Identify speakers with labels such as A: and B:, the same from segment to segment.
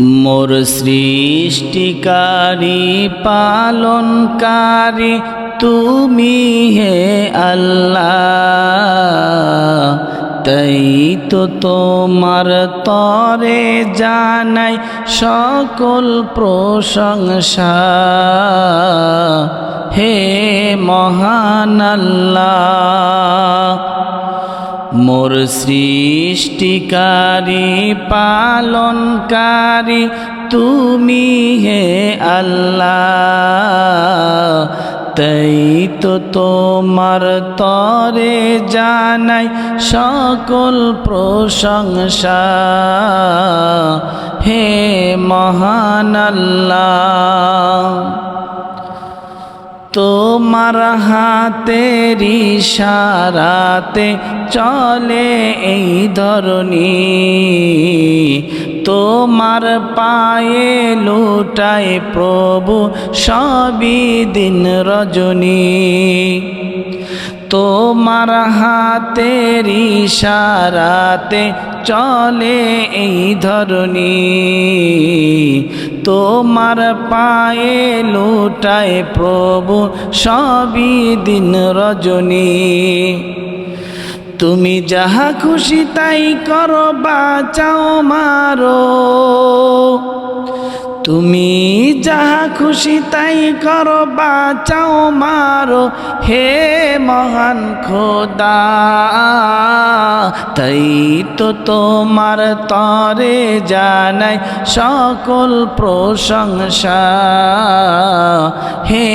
A: মোর সৃষ্টিকারী পালনকারী তুমি হে আল্লাহ, তাই তো তোমার তরে জানাই সকল প্রশংসা। হে মহান আল্লাহ, মোর সৃষ্টিকারী পালনকারী তুমি হে আল্লাহ, তাই তো তোমার তরে জানাই সকল প্রশংসা। হে মহান আল্লাহ, তোমার হাতের ইশারাতে চলে এই ধরনী, তোমার পায়ে লুটায় প্রভু সবই দিন রজনী। তোমার হাতের ইশারাতে চলে এই ধরনী, তোমার পায়ে লুটায় প্রভু সবই দিন রজনী। তুমি যাহা খুশি তাই করো, বাঁচাও মারো, তুমি যাহা খুশি তাই করো, বাঁচাও মারো। হে মহান খোদা, তাই তো তোমার তরে জানাই সকল প্রশংসা। হে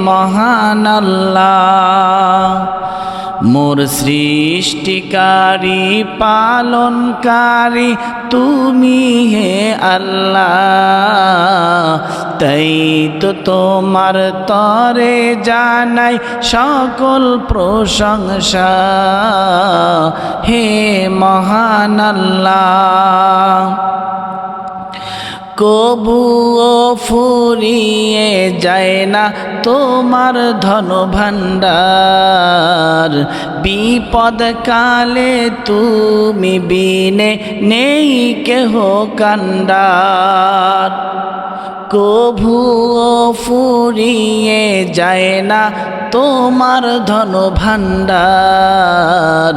A: মহান আল্লাহ, মোর সৃষ্টিকারী পালনকারী তুমি হে আল্লাহ, তাই তো তোমার তরে জানাই সকল প্রশংসা। হে মহান আল্লাহ, কবুও ফুরিয়ে যায় না তোমার ধন ভাণ্ডার, বিপদ কালে তুমি বিনে নেই কেহ কান্ডার। কবুও ফুরিয়ে যায় না তোমার ধন ভাণ্ডার,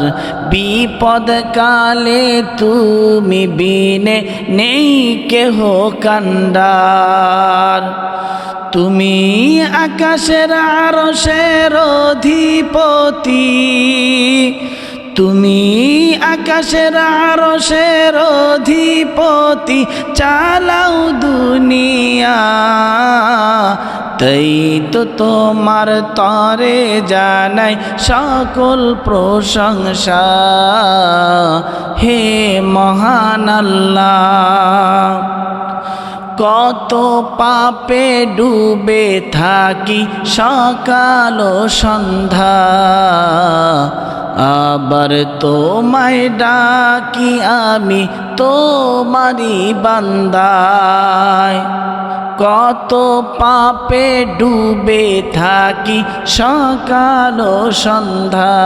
A: বিপদ কালে তুমি বিনে নেই কেহ কান্ডার। তুমি আকাশের আরশের অধিপতি, তুমি আকাশের আরশের অধিপতি, চালাও দুনিয়া, তাই তো তোমার তরে জানাই সকল প্রশংসা। হে মহান আল্লাহ, কত পাপে ডুবে থাকি সকাল ও সন্ধ্যা, আবার তোমায় ডাকি আমি তোমারি বান্দায়। কত পাপে ডুবে থাকি সকাল ও সন্ধ্যা,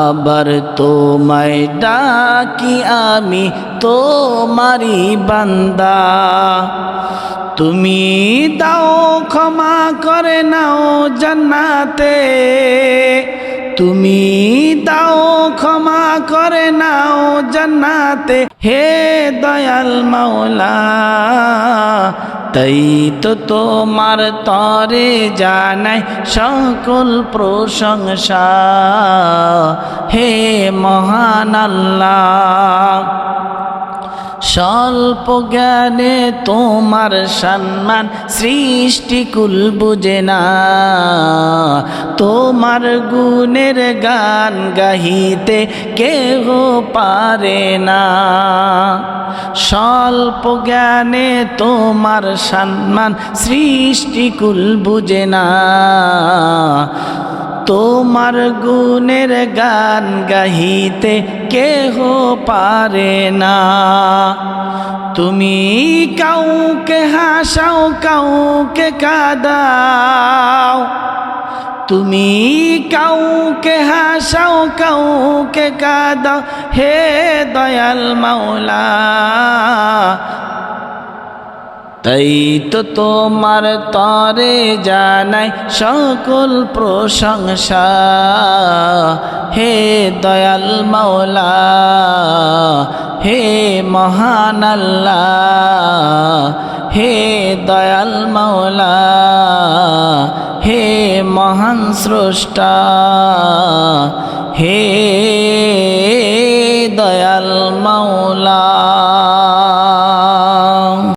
A: আবার তোমায় ডাকি আমি তোমারি বান্দা। তুমি দাও ক্ষমা করে নাও জান্নাতে, তুমি দাও ক্ষমা করে নাও জান্নাতে। হে দয়াল মাওলা, তাই তো তোমার তরে জানাই সকল প্রশংসা। হে মহান আল্লাহ, স্বল্প জ্ঞানে তোমার সম্মান সৃষ্টিকুল বুঝে না, তোমার গুণের গান গাহিতে কেহ পারে না। স্বল্প জ্ঞানে তোমার সম্মান সৃষ্টিকুল বুঝে না, তোমার গুণের গান গাহিতে কেহ পারে না। তুমি কাউকে হাসাও কাউকে কাঁদাও, তুমি কাউকে হাসাও কাউকে কাঁদাও। হে দয়াল মাওলা, তাই তো তোমার তরে জানাই সকল প্রশংসা হে দয়াল মাওলা হে মহান আল্লাহ হে দয়াল মাওলা হে মহান স্রষ্টা হে দয়াল মাওলা